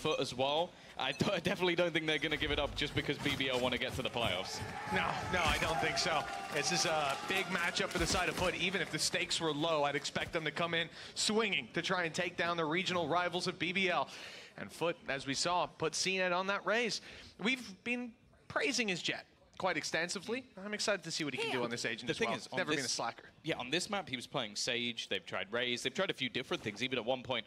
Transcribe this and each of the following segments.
Fut as well. I definitely don't think they're going to give it up just because BBL want to get to the playoffs. No, I don't think so. This is a big matchup for the side of Fut. Even if the stakes were low, I'd expect them to come in swinging to try and take down the regional rivals of BBL. And Fut, as we saw, put CNET on that race. We've been praising his jet quite extensively. I'm excited to see what he can do on this agent as well. He's never been a slacker. Yeah, on this map, he was playing Sage. They've tried Raze. They've tried a few different things. Even at one point,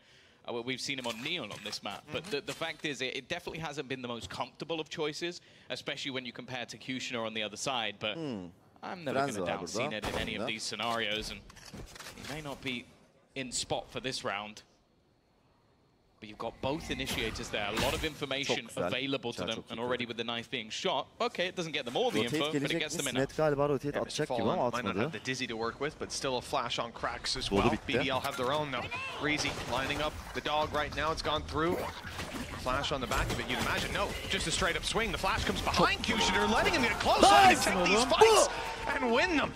we've seen him on Neon on this map. But the fact is, it definitely hasn't been the most comfortable of choices, especially when you compare to Kushner on the other side. But I'm never going to doubt CNET in any of these scenarios. And he may not be in spot for this round. But you've got both initiators there, a lot of information available to them, and already with the knife being shot, okay, it doesn't get them all the info, but it gets them in. Net galiba rotate atacak gibi ama might not have the dizzy to work with, but still a flash on cracks as well. BBL have their own though. Reezy lining up the dog right now, it's gone through. Flash on the back of it, you'd imagine, no, just a straight up swing. The flash comes behind Kushner, letting him get close to take these fights and win them.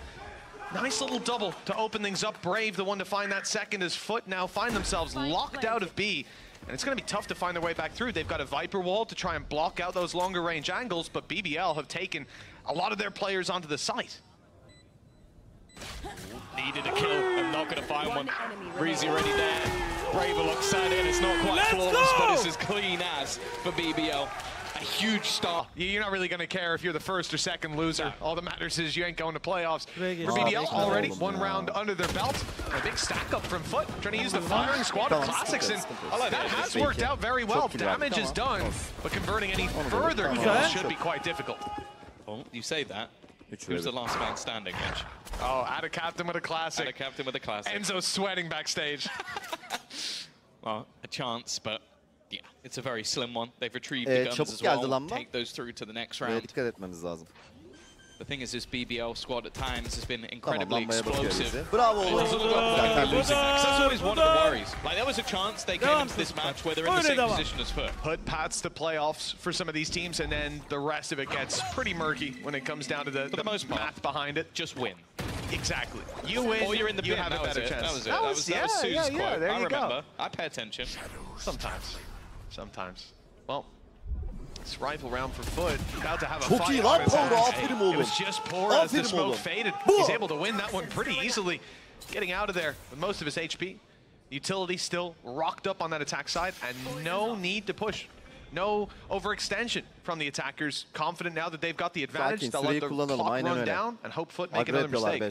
Nice little double to open things up. Brave, the one to find that second, as Fut now find themselves locked out of B. And it's going to be tough to find their way back through. They've got a Viper wall to try and block out those longer range angles, but BBL have taken a lot of their players onto the site. Needed a kill and not going to find one. Breezy already there. Brave alongside it. It's not quite flawless, but it's as clean as for BBL. A huge start. You're not really going to care if you're the first or second loser. All that matters is you ain't going to playoffs. For BBL, already one round under their belt. A big stack up from Fut, trying to use the firing squad of classics, and that has worked out very well. Damage is done, but converting any further should be quite difficult. Well, you say that. Who's the last man standing, Mitch? Oh, add a captain with a classic. Add a captain with a classic. Enzo's sweating backstage. Well, a chance, but yeah, it's a very slim one. They've retrieved the guns as well. Take those through to the next round. The thing is, this BBL squad at times has been incredibly explosive. Bravo. That's always one of the worries. Like, there was a chance they came into this match where they're in the same position as Fut. Put paths to playoffs for some of these teams, and then the rest of it gets pretty murky when it comes down to the most math behind it. Just win. Exactly. You win, or you're in the you have a better chance. That was it. That was Sue's quote. There I you remember. Go. I pay attention. Sometimes. Well, this rifle round for Fut, about to have a Çok fight iyi lan on his Power, hands. It was just poor as the smoke faded. He's able to win that one pretty easily, getting out of there with most of his HP. Utility still rocked up on that attack side, and no need to push. No overextension from the attackers. Confident now that they've got the advantage. They'll let the clock run down and hope Fut make another mistake.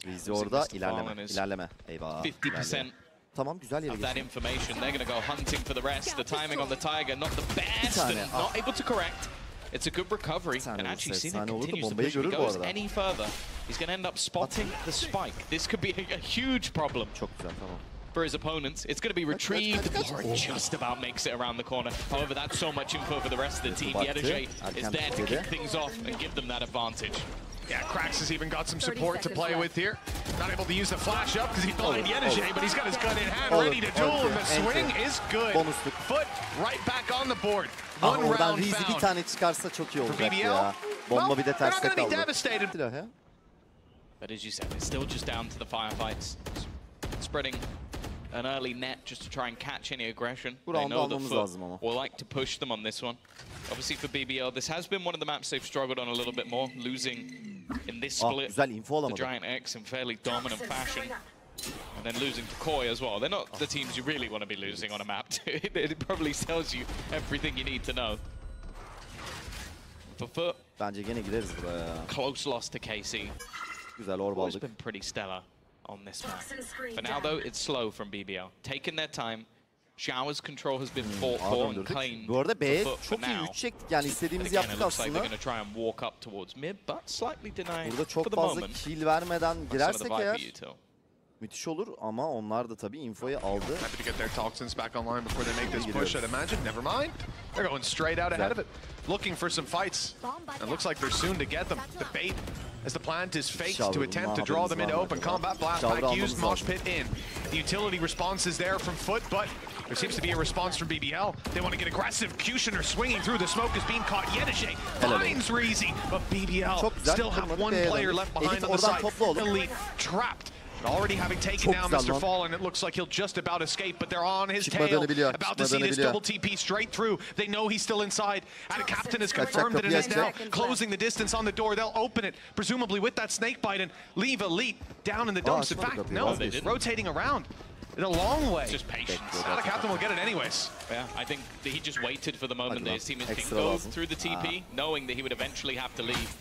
Bizi orada ilerleme. Eyvah. 50%. Tamam, güzel yere of that information. They're going to go hunting for the rest. The timing on the Tiger, not the best, and not able to correct. It's a good recovery, and actually CNET continues to push. If he goes any further, he's going to end up spotting the spike. This could be a huge problem for his opponents. It's going to be retrieved, or it just about makes it around the corner. However, that's so much info for the rest of the team. Yenerse is there to kick things off and give them that advantage. Yeah, Krax has even got some support to play with here. Not able to use the flash up because he blind Yenerse, but he's got his gun in hand, ready to duel, and the swing is good. Fut right back on the board. One round found. Bir tane çıkarsa çok iyi olacak ya. Bomba bir de terste kaldı. They're not going to be devastated. But as you said, it's still just down to the firefights. Spreading an early net just to try and catch any aggression. They know that Fut will like to push them on this one. Obviously for BBL, this has been one of the maps they've struggled on a little bit more, losing in this split the Giant X in fairly dominant fashion. And then losing to Koi as well. They're not the teams you really want to be losing on a map to. It probably tells you everything you need to know. For Fut, close loss to KC. It's been pretty stellar on this map. For now though, it's slow from BBL. Taking their time. Shower's control has been fought for and claimed. Bu arada B çok iyi 3 çektik, yani istediğimizi yaptık aslında. They're going to try and walk up towards mid, but slightly denied. Burada çok fazla kill vermeden girersek eğer müthiş olur, ama onlar da tabii infoyu aldı. Happy to get their toxins back online before they make this push, I'd imagine. Never mind. They're going straight out ahead of it, looking for some fights. And looks like they're soon to get them. The bait as the plant is faked to attempt to draw them into open combat. Blast back used, mosh pit in. The utility response is there from Fut, but there seems to be a response from BBL. They want to get aggressive. Kushner swinging through. The smoke is being caught. Yenerse finds Reezy, but BBL still have one player left behind on the side. Elite trapped Already having taken down Mr. Fallen, it looks like he'll just about escape, but they're on his tail. About to see this double TP straight through. They know he's still inside. And the captain has confirmed it and is now closing the distance on the door. They'll open it, presumably with that snake bite, and leave Elite down in the dumps. In fact, no, rotating around in a long way. Just patience. Now the captain will get it anyways. Yeah, I think that he just waited for the moment that his team didn't go through the TP, knowing that he would eventually have to leave.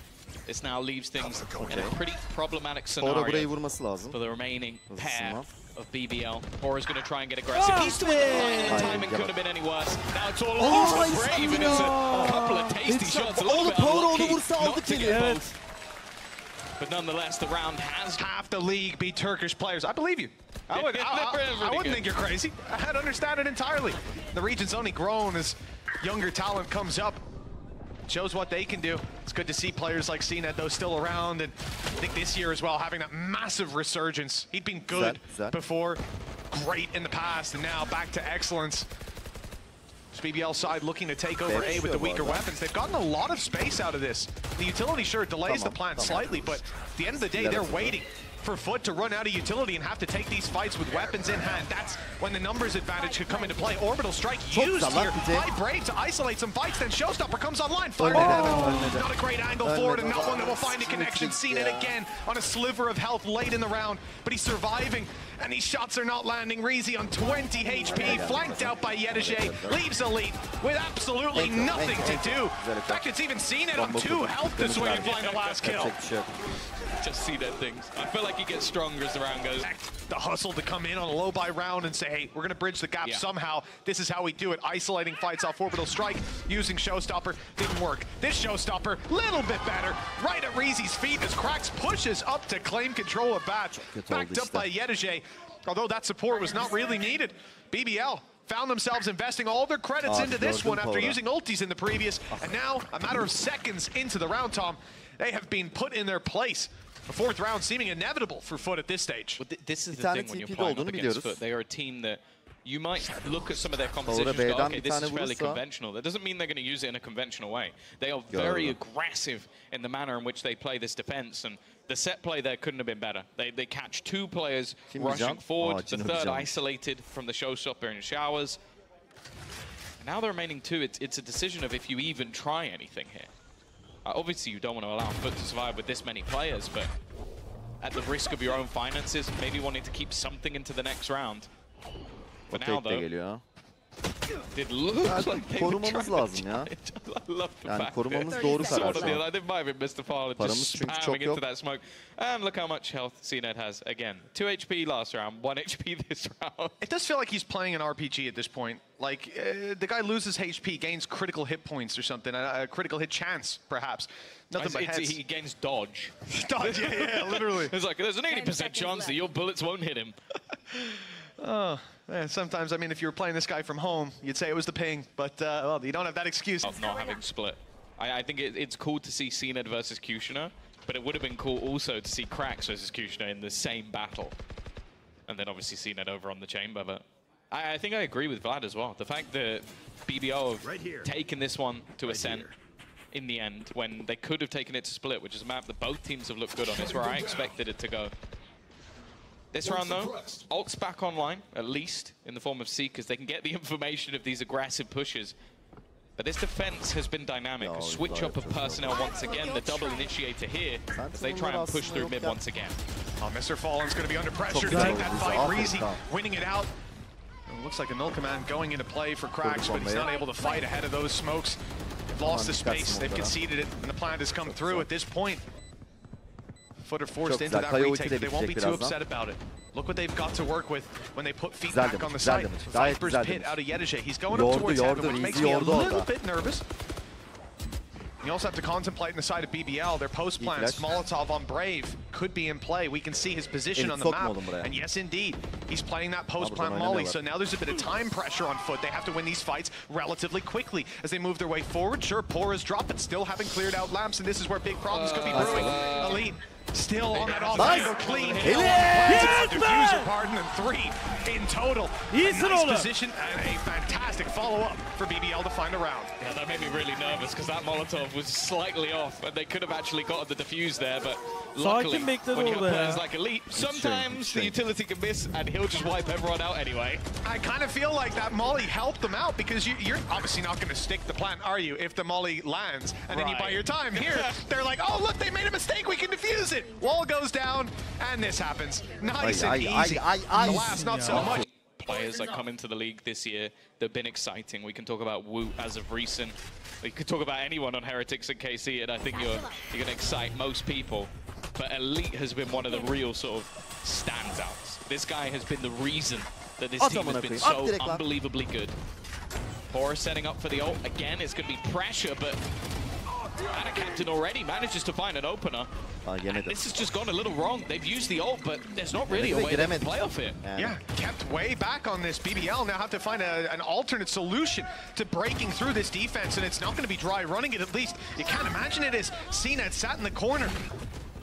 This now leaves things in a pretty problematic scenario for the remaining pair of BBL. Hora's going to try and get aggressive. He's still in the timing couldn't have been any worse. Now it's all over for Brave, and it's a couple of tasty shots. A little bit unlucky not to get both. But nonetheless, the round has half the league be Turkish players. I believe you. I wouldn't think you're crazy. I'd understand it entirely. The region's only grown as younger talent comes up. Shows what they can do. It's good to see players like CNET, though, still around, and I think this year as well, having that massive resurgence. He'd been good before, great in the past, and now back to excellence. This BBL side looking to take over A with the weaker weapons. They've gotten a lot of space out of this. The utility sure delays the plan slightly, but at the end of the day, they're waiting for Fut to run out of utility and have to take these fights with weapons in hand. That's when the numbers advantage could come into play. Orbital strike used here. High break to isolate some fights, then Showstopper comes online. Fired in heaven. Not a great angle forward, and not one that will find a connection. Seen it again on a sliver of health late in the round, but he's surviving, and these shots are not landing. Reezy on 20 HP, flanked out by yenerse, leaves Elite with absolutely nothing to do. In fact, it's even seen it on 2 health to swing and find the last kill. Just see that things. I feel like he gets stronger as the round goes. The hustle to come in on a low buy round and say, hey, we're going to bridge the gap somehow. This is how we do it. Isolating fights off Orbital Strike, using Showstopper, didn't work. This Showstopper, little bit better. Right at Reezy's feet as Krax pushes up to claim control of Batch. Backed up by yenerse, although that support was not really needed. BBL found themselves investing all their credits into this one after using ultis in the previous, and now, a matter of seconds into the round, Tom, they have been put in their place. The 4th round seeming inevitable for Fut at this stage. Well, this is the thing when you're playing up against Fut. They are a team that you might look at some of their compositions and go, okay, this is fairly conventional. That doesn't mean they're going to use it in a conventional way. They are very aggressive in the manner in which they play this defense, and the set play there couldn't have been better. They catch 2 players rushing forward, the 3rd isolated from the Showstopper in showers. And now the remaining 2, it's a decision of if you even try anything here. Obviously, you don't want to allow Fut to survive with this many players, but at the risk of your own finances, maybe wanting to keep something into the next round. But now, though, it looks like they korumamız lazım ya. Yani korumamız doğru karar. I think might have been Mr. Fallen just spamming into that smoke. And look how much health CNET has. Again, 2 HP last round, 1 HP this round. It does feel like he's playing an RPG at this point. Like, the guy loses HP, gains critical hit points or something, a critical hit chance, perhaps. Nothing but heads. He gains dodge. Dodge, yeah, literally. It's like, there's an 80% chance that your bullets won't hit him. Oh, man, sometimes, I mean, if you were playing this guy from home, you'd say it was the ping, but, well, you don't have that excuse. Of not having split. I think it's cool to see CNET versus Kushner, but it would have been cool also to see Krax versus Kushner in the same battle. And then obviously CNET over on the chamber, but I think I agree with Vlad as well. The fact that BBL have taken this one to Ascent in the end, when they could have taken it to Split, which is a map that both teams have looked good on, is where I expected it to go. This round, though, ult's back online, at least, in the form of Seekers. They can get the information of these aggressive pushes. But this defense has been dynamic. A switch up of personnel once again. The double initiator here as they try and push through mid once again. Oh, Mr. Fallen's going to be under pressure to take that fight. Reezy winning it out. It looks like a null command going into play for Krax, but he's not able to fight ahead of those smokes. They've lost the space. They've conceded it, and the plan has come through at this point. Fut are forced into that retake, but they won't be too upset about it. Look what they've got to work with when they put feet back on the site. Viper's pit out of yenerse. He's going up towards heaven, which makes me a little bit nervous. You also have to contemplate in the side of BBL, their post plans. Molotov on Brave could be in play. We can see his position on the map. And yes, indeed, he's playing that post plant molly. So now there's a bit of time pressure on Fut. They have to win these fights relatively quickly as they move their way forward. Sure, Pora's drop, but still haven't cleared out lamps. And this is where big problems could be brewing. Elite Still on that off-angle clean. Yes, Diffuser, pardon, and 3 in total. Nice position and a fantastic follow-up for BBL to find a round. Yeah, that made me really nervous because that Molotov was slightly off and they could have actually got the defuse there, but luckily when you have players like Elite, sometimes the utility can miss and he'll just wipe everyone out anyway. I kind of feel like that molly helped them out because you're obviously not going to stick the plant, are you, if the molly lands and then you buy your time. Here, they're like, oh, look, they made a mistake, we can defuse it. Wall goes down, and this happens. Nice and easy. The last, not so much. Players that come into the league this year, they've been exciting. We can talk about Woot as of recent. We could talk about anyone on Heretics and KC, and I think you're going to excite most people. But Elite has been one of the real sort of standouts. This guy has been the reason that this team has been so unbelievably good. Pora setting up for the ult. Again, it's going to be pressure, but and a captain already manages to find an opener. This has just gone a little wrong. They've used the ult, but there's not really a way to play off it. Yeah, kept way back on this. BBL now have to find an alternate solution to breaking through this defense, and it's not going to be dry running it, at least. You can't imagine it is. CNET sat in the corner.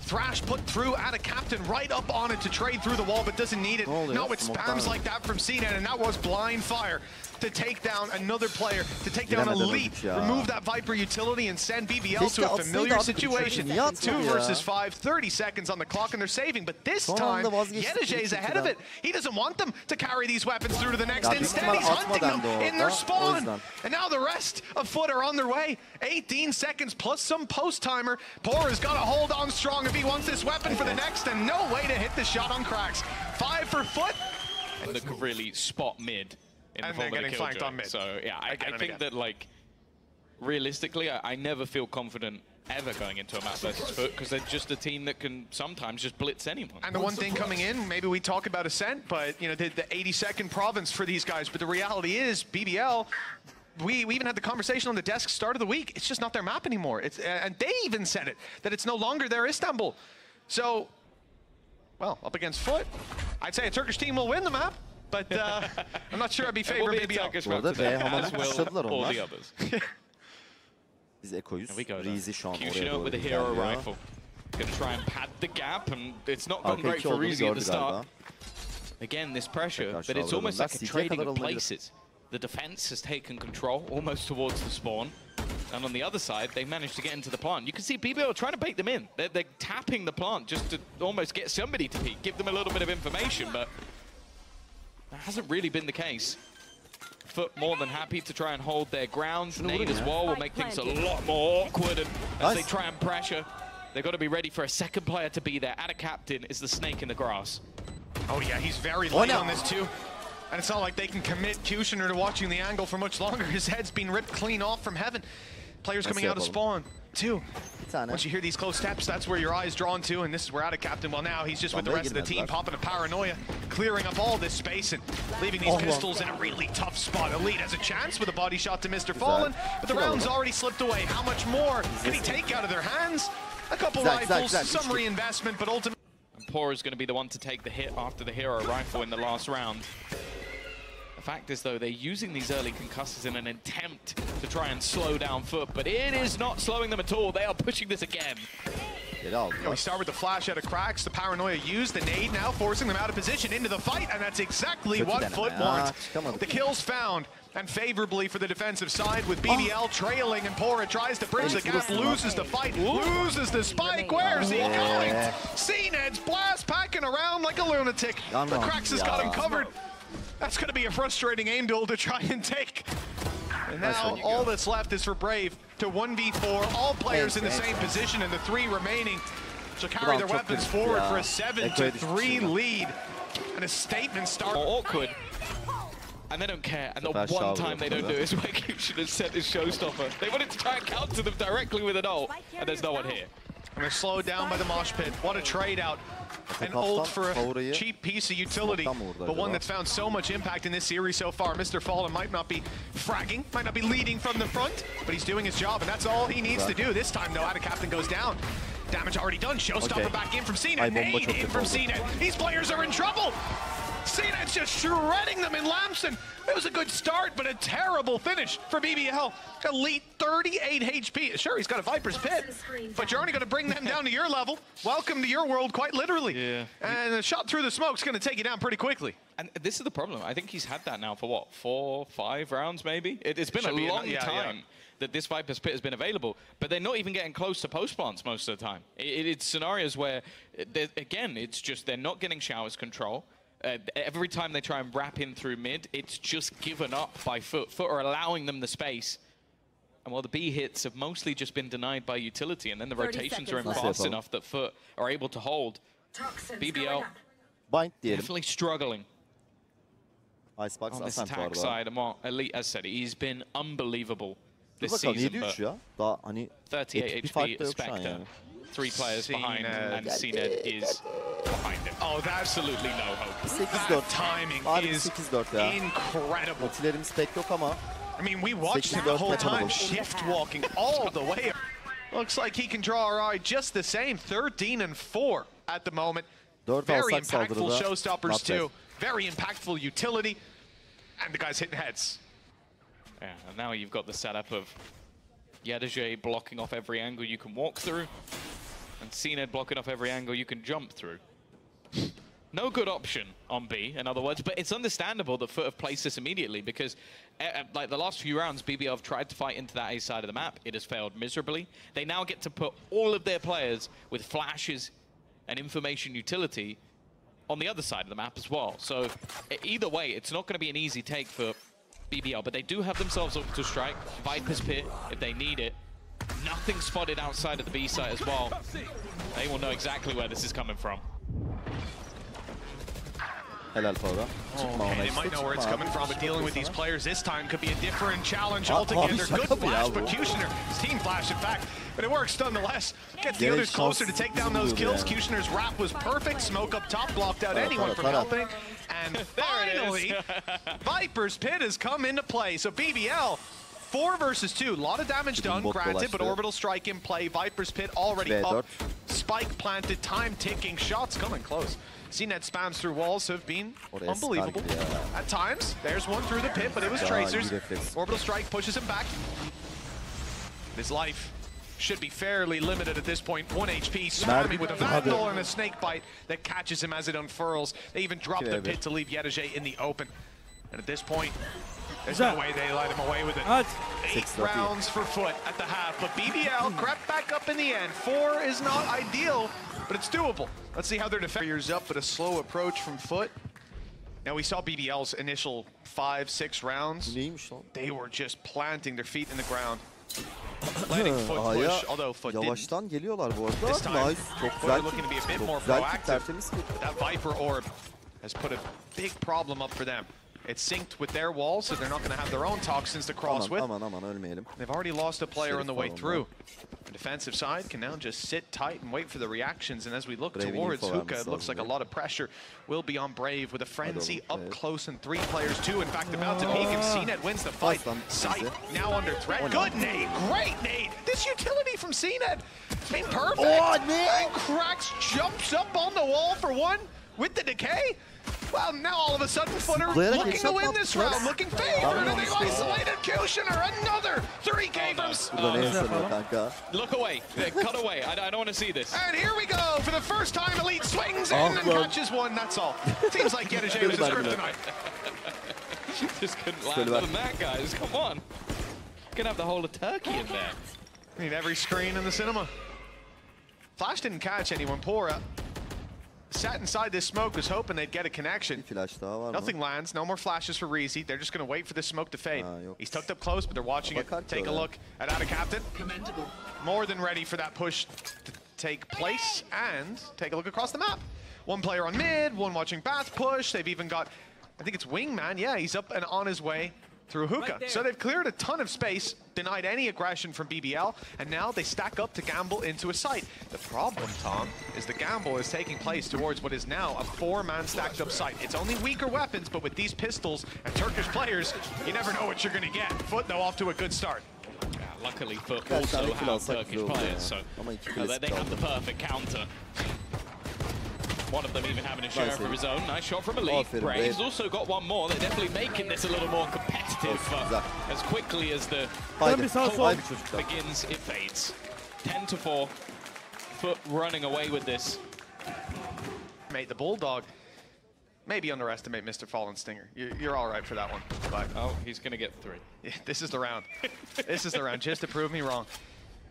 Thrash put through at a captain right up on it to trade through the wall, but doesn't need it. Not with spams like that from CNET, and that was blind fire to take down another player, to take down Elite, remove that Viper utility, and send BBL to a familiar situation. 2 versus 5, 30 seconds on the clock, and they're saving. But this time, yenerse's ahead of it. He doesn't want them to carry these weapons through to the next. Instead, he's hunting them in their spawn. And now the rest of Fut are on their way. 18 seconds plus some post-timer. Pora's got to hold on strong if he wants this weapon for the next, and no way to hit the shot on cracks. 5 for Fut. And they could really spot mid. And they're getting flanked on mid. So yeah, I think that, like, realistically, I never feel confident ever going into a match versus Fut because they're just a team that can sometimes just blitz anyone. And the one thing coming in, maybe we talk about Ascent, but you know, the 82nd province for these guys. But the reality is, BBL, we even had the conversation on the desk start of the week. It's just not their map anymore. And they even said it, that it's no longer their Istanbul. So, well, up against Fut, I'd say a Turkish team will win the map. But I'm not sure I'd be favoring BBL. All the others. Biz Eko'yuz. Reezy şu an oraya doğru with a hero rifle. Gonna try and pad the gap, and it's not gone great for Reezy at the start. Again, this pressure, but it's almost like a trading of places. The defense has taken control almost towards the spawn. And on the other side, they managed to get into the plant. You can see BBL trying to bait them in. They're tapping the plant just to almost get somebody to peek, give them a little bit of information, but that hasn't really been the case. Fut more than happy to try and hold their ground. Nade as well will make things a lot more awkward, and as they try and pressure, they've got to be ready for a second player to be there. At a captain is the snake in the grass. Oh yeah, he's very late on this too. And it's not like they can commit Kushner to watching the angle for much longer. His head's been ripped clean off from heaven. Players coming out of spawn too. Once you hear these close steps, that's where your eye's drawn to, and this is where Ada Captain, well now he's just with the rest of the team, popping a paranoia, clearing up all this space and leaving these pistols in a really tough spot. Elite has a chance with a body shot to Mr. Fallen, but the round's already slipped away. How much more can he take out of their hands? A couple rifles, some reinvestment, but ultimately... And Pora's going to be the one to take the hit after the hero rifle in the last round. The fact is, though, they're using these early concussors in an attempt to try and slow down Fut, but it is not slowing them at all. They are pushing this again. We start with the flash out of cracks. The paranoia used, the nade now forcing them out of position into the fight, and that's exactly what Fut wants. The kills found, and favorably for the defensive side with BBL trailing, and Pora tries to bridge the gap, loses the fight, loses the spike. Where's he going? CNED's blast packing around like a lunatic. The cracks has got him covered. That's going to be a frustrating aim duel to try and take. And now all that's left is for Brave to 1v4, all players in the same position, and the 3 remaining shall carry their weapons forward for a 7-3 lead. And a statement start. Awkward. And they don't care. And the one time they don't do it is where should have set his showstopper. They wanted to try and counter them directly with an ult, and there's no one here. And they're slowed down by the mosh pit. What a trade out. An ult for a cheap piece of utility, but one that's found so much impact in this series so far. Mr. Fallen might not be fragging, might not be leading from the front, but he's doing his job, and that's all he needs to do. This time, though, Ada Captain goes down. Damage already done. Showstopper back in from CNET. Nade in from CNET. These players are in trouble. CNET's just shredding them in Lamson. It was a good start, but a terrible finish for BBL. Elite 38 HP. Sure, he's got a Viper's Pit, but you're only going to bring them down to your level. Welcome to your world, quite literally. Yeah. And a shot through the smoke's going to take you down pretty quickly. And this is the problem. I think he's had that now for what, 4, 5 rounds maybe? It's been a long time that this Viper's Pit has been available, but they're not even getting close to post plants most of the time. It's scenarios where, again, it's just they're not getting showers control. Every time they try and wrap in through mid, it's just given up by Fut. Fut are allowing them the space. And while the B hits have mostly just been denied by utility, and then the rotations are in fast enough that Fut are able to hold. BBL definitely struggling. Icebox on this attack side. Elite, as said, he's been unbelievable this season. But 38 HP, Spectre. 3 players behind, and CNED is behind him. Oh, absolutely no hope. That timing is incredible. I mean, we watched him the whole time, shift walking all the way. Looks like he can draw our eye just the same. 13 and 4 at the moment. Very impactful showstoppers too. Very impactful utility. And the guy's hitting heads. Yeah, and now you've got the setup of yenerse blocking off every angle you can walk through, and CNED blocking off every angle you can jump through. No good option on B, in other words, but it's understandable that Fut have placed this immediately because, like the last few rounds, BBL have tried to fight into that A side of the map. It has failed miserably. They now get to put all of their players with flashes and information utility on the other side of the map as well. So either way, it's not going to be an easy take for BBL, but they do have themselves up to strike. Viper's Pit, if they need it. Nothing spotted outside of the B site as well. They will know exactly where this is coming from. Okay, they might know where it's coming from, but dealing with these players this time could be a different challenge altogether. Good flash, but Kushner's team flash, in fact, but it works nonetheless. Gets the others closer to take down those kills. Kushner's wrap was perfect. Smoke up top blocked out anyone from helping. And finally, Viper's Pit has come into play. So BBL, 4 versus 2. A lot of damage done, granted, but orbital strike in play. Viper's Pit already up. Spike planted, time ticking, shots coming close. CNED spams through walls have been unbelievable. At times, there's one through the pit, but it was Tracers. Orbital strike pushes him back. His life should be fairly limited at this point. 1 HP, swarming with a Vandal and a snake bite that catches him as it unfurls. They even drop the pit to leave yenerse in the open. And at this point, there's no way they let him away with it. 8 rounds for Fut at the half, but BBL crept back up in the end. 4 is not ideal, but it's doable. Let's see how their defenders up, but a slow approach from Fut. Now we saw BBL's initial 5, 6 rounds. They were just planting their feet in the ground. Letting Fut push, although Fut didn't. This time, they're looking to be a bit more proactive. But that Viper orb has put a big problem up for them. It's synced with their wall, so they're not going to have their own toxins to cross with. They've already lost a player on the way through. The defensive side can now just sit tight and wait for the reactions. And as we look towards Hookah, it looks like a lot of pressure will be on Brave with a frenzy up close and 3 players too. In fact, about to peek, and CNED wins the fight. Sight now under threat. Good nade, great nade. This utility from CNED, it's been perfect. And Cracks jumps up on the wall for 1 with the decay. Well, now all of a sudden, Fut are looking to win this round, looking favored, and they've isolated Kushner. Another 3K from... Look away. Cut away. I don't want to see this. And here we go. For the first time, Elite swings in and catches 1. That's all. Seems like yenerse was his kryptonite. Just couldn't land on that, guys. Come on. Gonna have the whole of Turkey in there. Need every screen in the cinema. Flash didn't catch anyone. Pora sat inside this smoke, was hoping they'd get a connection. Nothing lands, no more flashes for Reezy. They're just going to wait for this smoke to fade. He's tucked up close, but they're watching it. Take a look at Ada Captain. More than ready for that push to take place, and take a look across the map. 1 player on mid, 1 watching Bath push. They've even got, I think it's Wingman. Yeah, he's up and on his way through Hookah. So they've cleared a ton of space, denied any aggression from BBL, and now they stack up to gamble into a site. The problem, Tom, is the gamble is taking place towards what is now a 4-man stacked up site. It's only weaker weapons, but with these pistols and Turkish players, you never know what you're going to get. Fut, though, off to a good start. Yeah, luckily, Fut also have Turkish players, so they have the perfect counter. One of them even having a share of his own. Nice shot from Elite. Brave's also got one more. They're definitely making this a little more competitive. As quickly as the begins, it fades. 10-4. Fut running away with this. Mate, the Bulldog. Maybe underestimate Mr. Fallen Stinger. You're all right for that one. But oh, he's going to get 3. Yeah, this is the round. This is the round, just to prove me wrong.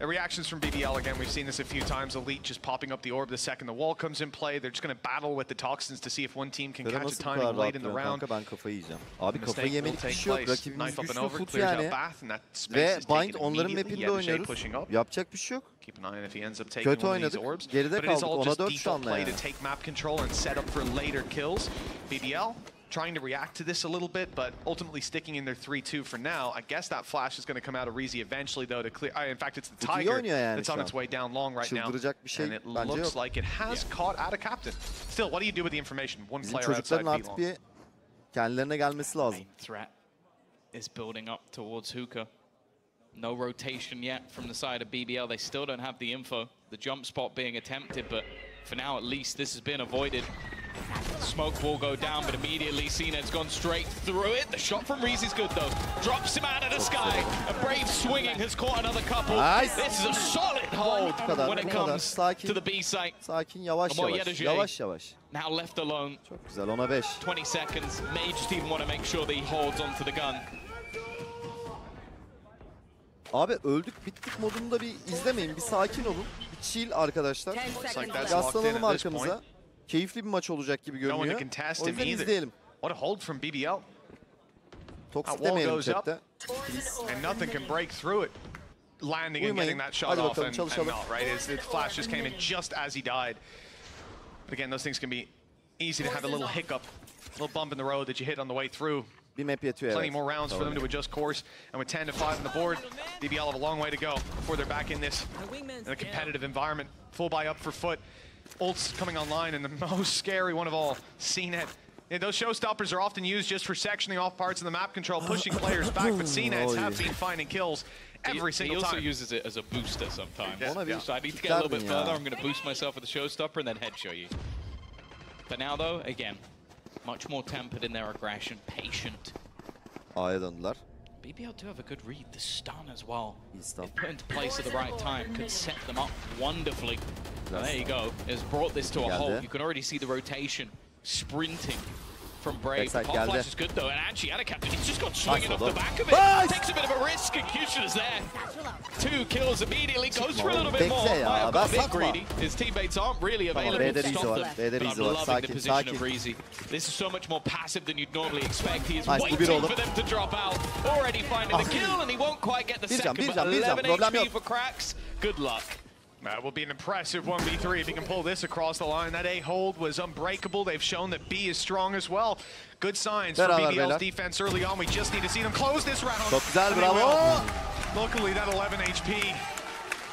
Reactions from BBL, again, we've seen this a few times. Elite just popping up the orb the second the wall comes in play. They're just going to battle with the toxins to see if one team can catch a timing late in the round. Ben kafayı yiyeceğim. Abi kafayı yemelik bir şey yok. Rakibimiz güçlü Fut clears yani. out Bath, and that Ve space Bind onların map'inde oynuyoruz. Yapacak bir şey yok. Keep an eye on if he ends up taking one of these orbs. Geride But it is kaldık. all Ona just 4 şu default anda play yani. to take map control and set up for later kills. BBL trying to react to this a little bit, but ultimately sticking in their 3-2 for now. I guess that flash is going to come out of Reezy eventually, though, to clear. In fact, it's the Tiger that's on its way down long right now. And it looks like it has caught out a captain. Still, what do you do with the information? One player outside B-long. Kendilerine gelmesi lazım. Threat is building up towards Hookah. No rotation yet from the side of BBL. They still don't have the info. The jump spot being attempted, but for now, at least, this has been avoided. Smoke will go down, but immediately CNED's gone straight through it. The shot from Reezy's good, though. Drops him out of the sky. A Brave swinging has caught another couple. Nice. This is a solid hold when it comes to the B site. Sakin, yavaş yavaş. Yavaş yavaş. Now left alone. Çok güzel, ona 5. 20 seconds. May just even want to make sure that he holds onto the gun. Abi öldük bittik modunda bir izlemeyin. Bir sakin olun. Bir chill arkadaşlar. Yaslanalım arkamıza. Keyifli bir maç olacak gibi görünüyor. O yüzden izleyelim. What a hold from BBL. Toksik demeyelim chatte. And nothing can break through it. Landing and getting that shot off and not, right? The flash just came in just as he died. But again, those things can be easy to have a little hiccup, a little bump in the road that you hit on the way through. Plenty more rounds for them to adjust course. And with 10-5 on the board, BBL have a long way to go before they're back in this in a competitive environment. Full buy up for Fut. Ults coming online, and the most scary one of all, CNED. Yeah, those showstoppers are often used just for sectioning off parts of the map control, pushing players back, but CNEDs have been finding kills every single time. He also uses it as a booster sometimes. Yeah. So I need to get a little bit further. I'm going to boost myself with the showstopper and then head show you. But now, though, again, much more tempered in their aggression, patient. A'ya döndüler. BBL do have a good read. The stun as well. If put into place at the right time, could set them up wonderfully. There you go. It's brought this to a halt. You can already see the rotation sprinting from Brave. Pop flash is good though, and actually Adacaptain, he's just got swinging off the back of it. Takes a bit of a risk, and Kushner's there. 2 kills immediately, goes for a little bit more. Might have got a bit greedy. His teammates aren't really available to stop them. But I'm loving the position of Reezy. This is so much more passive than you'd normally expect. He is waiting for them to drop out. Already finding the kill, and he won't quite get the second, but 11 HP for cracks. Good luck. That will be an impressive 1v3 if he can pull this across the line. That A hold was unbreakable. They've shown that B is strong as well. Good signs for BBL's defense early on. We just need to see them close this round. Luckily, that 11 HP,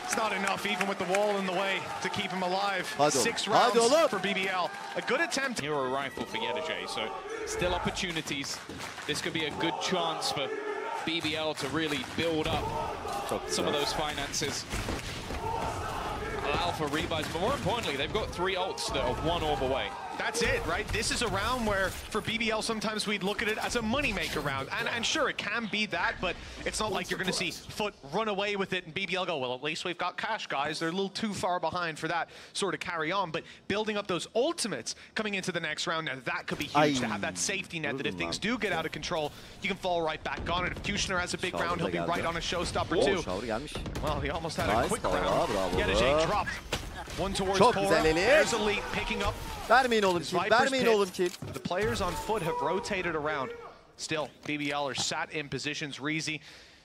it's not enough even with the wall in the way to keep him alive. 6 rounds for BBL. A good attempt. Hero rifle for yenerse, so still opportunities. This could be a good chance for BBL to really build up some of those finances. Allow for rebuys, but more importantly, they've got 3 ults that are 1 orb away. That's it, right? This is a round where, for BBL, sometimes we'd look at it as a moneymaker round. And sure, it can be that, but it's not like you're going to see Fut run away with it and BBL go, well, at least we've got cash, guys. They're a little too far behind for that sort of carry on. But building up those ultimates coming into the next round, now that could be huge to have that safety net that if things do get out of control, you can fall right back on it. If Kushner has a big round, he'll be right on a showstopper too. Well, he almost had a quick round. Yenerse dropped. One towards Poor. There's Elite picking up. Vermeyin oğlum kill. Vermeyin oğlum kill. The players on Fut have rotated around. Still, BBL are sat in positions. Reezy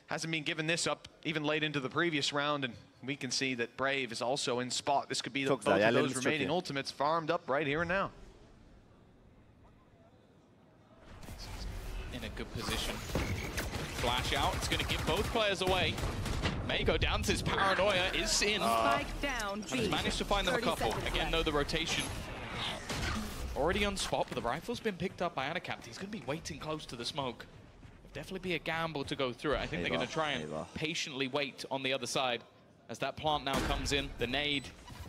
hasn't been given this up even late into the previous round, and we can see that Brave is also in spot. This could be both of those remaining ultimates farmed up right here and now. In a good position. Flash out. It's going to give both players away. May go down to his paranoia, is in. And has managed to find them a couple. Again, though, the rotation. Already on spot, but the rifle's been picked up by Adacaptain. He's going to be waiting close to the smoke. Definitely be a gamble to go through it. I think they're going to try and patiently wait on the other side as that plant now comes in. The nade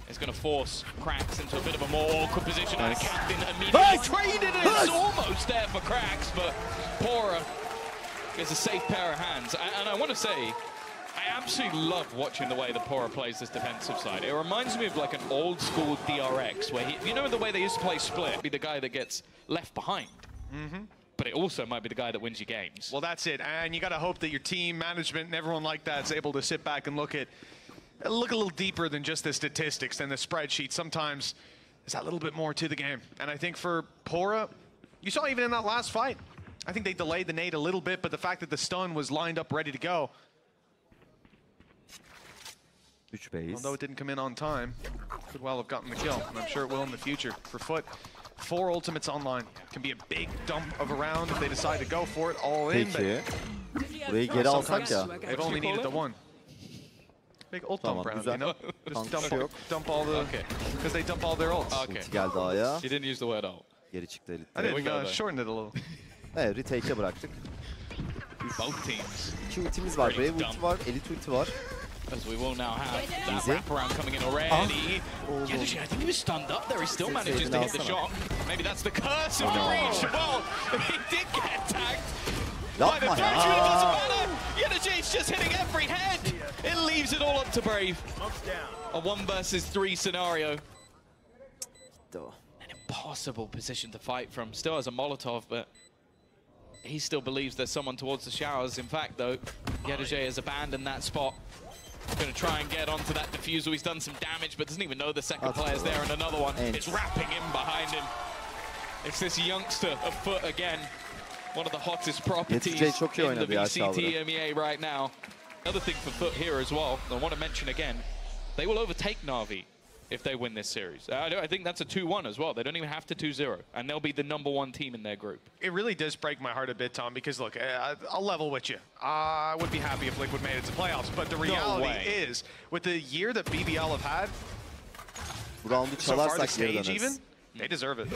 It's going to force Cracks into a bit of a more awkward position. And the captain immediately traded it. It's almost there for Cracks, but Pora gets a safe pair of hands. And I want to say, I absolutely love watching the way that Pora plays this defensive side. It reminds me of like an old school DRX where you know the way they used to play split, be the guy that gets left behind. But it also might be the guy that wins your games. Well, that's it. And you got to hope that your team management and everyone like that is able to sit back and look a little deeper than just the statistics, than the spreadsheet. Sometimes there's that little bit more to the game. And I think for Pora, you saw even in that last fight, I think they delayed the nade a little bit, but the fact that the stun was lined up ready to go, although it didn't come in on time, could well have gotten the kill, and I'm sure it will in the future. For Fut, 4 ultimates online. Can be a big dump of a round if they decide to go for it all in. Peki. Burayı geri alsak ya. They've only needed the one. Big ult dump round, you know? Just dump all the... Because they dump all their ults. Ulti geldi A'ya. He didn't use the word ult. Geri çıktı elit. I didn't shorten it a little. Evet, retake'e bıraktık. Both teams. 2 ultimiz var. Brave ulti var. Elit ulti var. As we will now have that wraparound coming in already. Yenerse, I think he was stunned up there. He still manages to hit the shot. Maybe that's the curse of the reach. Well, he did get tagged by the Treasury. It doesn't matter. Yenerse's just hitting every head. It leaves it all up to Brave. A 1 versus 3 scenario. An impossible position to fight from. Still has a Molotov, but he still believes there's someone towards the showers. In fact, though, Yenerse has abandoned that spot. Going to try and get onto that diffusal. He's done some damage, but doesn't even know the second player's there, and another one is wrapping him behind him. It's this youngster of Fut again. One of the hottest properties in the VCT Emea right now. Another thing for Fut here as well, I want to mention again, they will overtake Na'Vi if they win this series. I think that's a 2-1 as well. They don't even have to 2-0, and they'll be the #1 team in their group. It really does break my heart a bit, Tom, because look, I'll level with you. I would be happy if Liquid made it to playoffs, but the reality is, with the year that BBL have had, so far the stage even, they deserve it.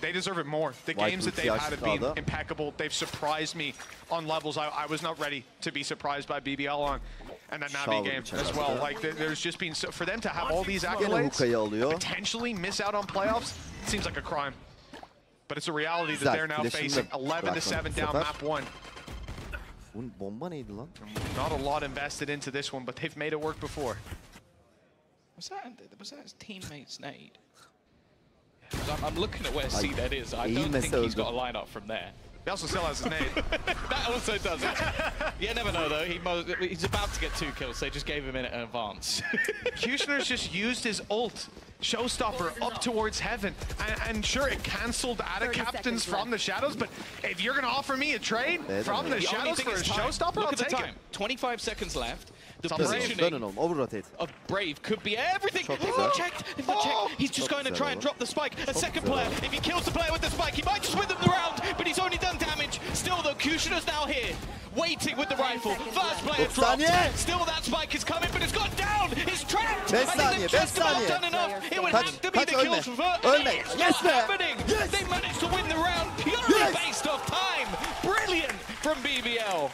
They deserve it more. The games that they've had have been impeccable. They've surprised me on levels I was not ready to be surprised by BBL on. And that Na'Vi game as well. Like, there's just been, for them to have all these accolades, potentially miss out on playoffs, it seems like a crime. But it's a reality that they're now facing 11-7 down map 1. Not a lot invested into this one, but they've made it work before. Was that his teammate's nade? I'm looking at where C-Dead is. I don't think he's got a lineup from there. He also still has his nade. That also does it. You never know, though. He's about to get 2 kills. They just gave him in advance. Kushner's just used his ult, Showstopper, up towards heaven. And sure, it cancelled out of captains from the shadows, but if you're going to offer me a trade from the shadows for a Showstopper, I'll take it. 25 seconds left. The positioning of Brave could be everything. They've not checked. He's just going to try and drop the spike. A second player, if he kills the player with the spike, he might just win them the round, but he's only done damage. Still, though, Kushner's now here, waiting with the rifle. First player dropped. Still, that spike is coming, but it's gone down. He's trapped. I think they've just about done enough. It would have to be the kills for Fut. It's not happening. They managed to win the round purely based off time. Brilliant from BBL.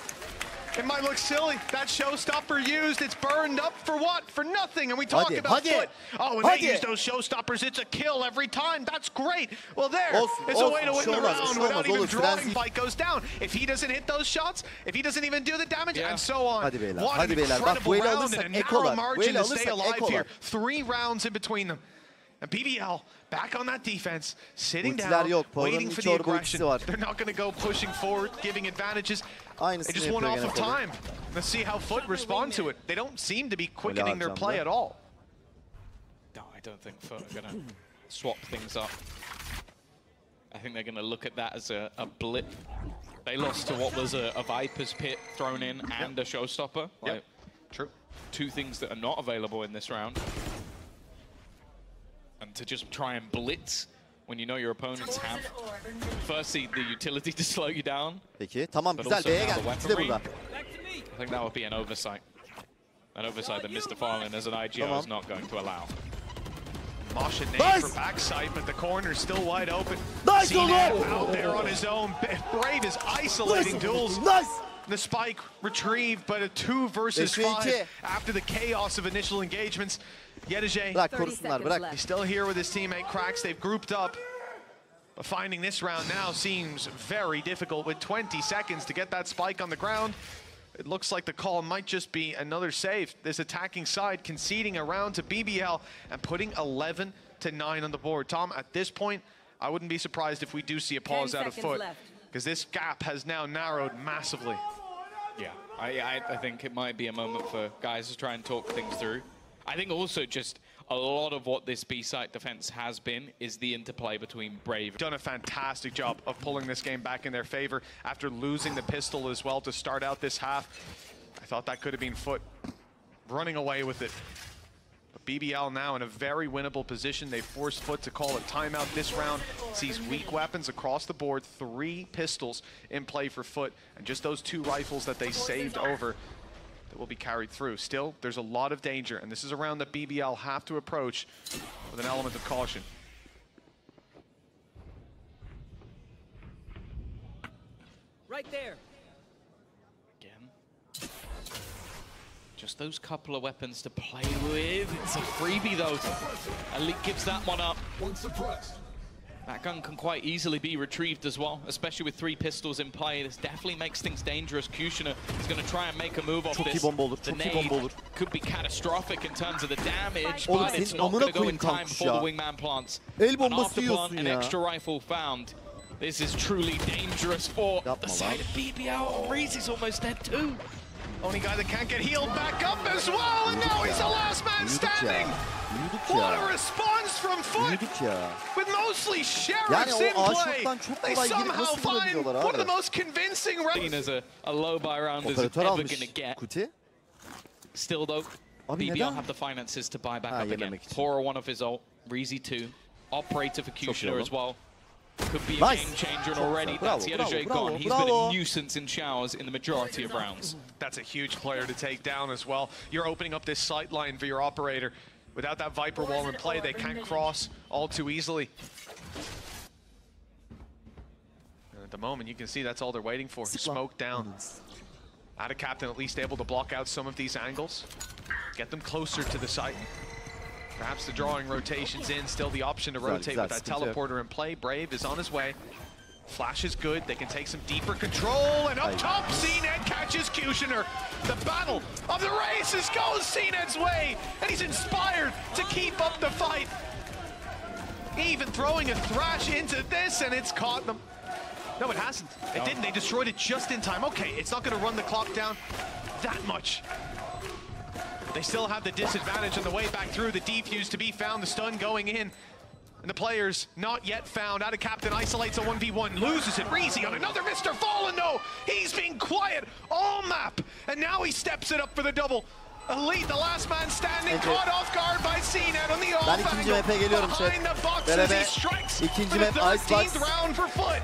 It might look silly. That Showstopper used, it's burned up for what? For nothing. And we talk about Fut. Oh, when they use those Showstoppers, it's a kill every time. That's great. Well, it's a way to win the round without even drawing. Fight goes down. If he doesn't hit those shots, if he doesn't even do the damage, and so on. What an incredible round and a narrow margin to stay alive here. 3 rounds in between them. And BBL back on that defense, sitting down, waiting for the aggression. They're not going to go pushing forward, giving advantages. They just went off of time. Let's see how Fut respond to it. They don't seem to be quickening their play at all. No, I don't think Fut are going to swap things up. I think they're going to look at that as a blip. They lost to what was a Viper's Pit thrown in and a Showstopper. Like, true. 2 things that are not available in this round. And to just try and blitz when you know your opponents have, firstly, the utility to slow you down. Peki, tamam, güzel. B'ye gel. İkisi de burada. I think that would be an oversight. An oversight that Mr. Farlin as an IGO is not going to allow. Mosh and nade for backside, but the corner's still wide open. Nice, out there on his own. Brave is isolating duels. The spike retrieved, but a 2 versus 5 after the chaos of initial engagements. Bırak korusunlar, bırak. He's still here with his teammate Cracks. They've grouped up. But finding this round now seems very difficult with 20 seconds to get that spike on the ground. It looks like the call might just be another save. This attacking side conceding a round to BBL and putting 11 to 9 on the board. Tom, at this point, I wouldn't be surprised if we do see a pause out of Fut, because this gap has now narrowed massively. Yeah, I think it might be a moment for guys to try and talk things through. I think also just a lot of what this B-site defense has been is the interplay between Brave. Done a fantastic job of pulling this game back in their favor after losing the pistol as well to start out this half. I thought that could have been Fut running away with it. But BBL now in a very winnable position. They forced Fut to call a timeout this round. Sees weak weapons across the board. 3 pistols in play for Fut, and just those 2 rifles that they saved over that will be carried through. Still, there's a lot of danger, and this is a round that BBL have to approach with an element of caution. Right there. Again. Just those couple of weapons to play with. It's a freebie though. Elite gives that one up. That gun can quite easily be retrieved as well, especially with 3 pistols in play. This definitely makes things dangerous. Kushner is going to try and make a move off this. The nade could be catastrophic in terms of the damage, but it's not going to go in time before the wingman plants. An afterplant, an extra rifle found. This is truly dangerous for the side of BBL. Reezy's almost dead too. Only guy that can't get healed back up as well, and now he's the last man standing. What a response from Fut, with mostly sheriffs in play. They somehow find one of the most convincing rounds. Seen as a low buy round as it's ever going to get. Still though, BBL have the finances to buy back up again. Horror one of his ult, Reezy 2, operator for Kushner as well. Could be a game changer, and already that's yenerse gone. He's been a nuisance in showers in the majority of rounds. That's a huge player to take down as well. You're opening up this sight line for your operator. Without that Viper wall in play, they can't cross all too easily. And at the moment, you can see that's all they're waiting for. Smoke down. Out of Captain, at least able to block out some of these angles. Get them closer to the site. Perhaps the drawing rotations in, still the option to rotate with that teleporter in play. Brave is on his way. Flash is good, they can take some deeper control, and up top, CNED catches Kushner. The battle of the races goes CNED's way, and he's inspired to keep up the fight. Even throwing a thrash into this, and it's caught them. No, it hasn't. It didn't, they destroyed it just in time. Okay, it's not gonna run the clock down that much. They still have the disadvantage on the way back through. The defuse to be found, the stun going in. And the players not yet found. Out of Captain, isolates a 1v1, loses it. Reezy on another Mr. Fallen, no! He's being quiet all map, and now he steps it up for the double. Elite, the last man standing, caught off guard by CNED on the off angle. Behind the boxes, he strikes for the 13th round for Fut.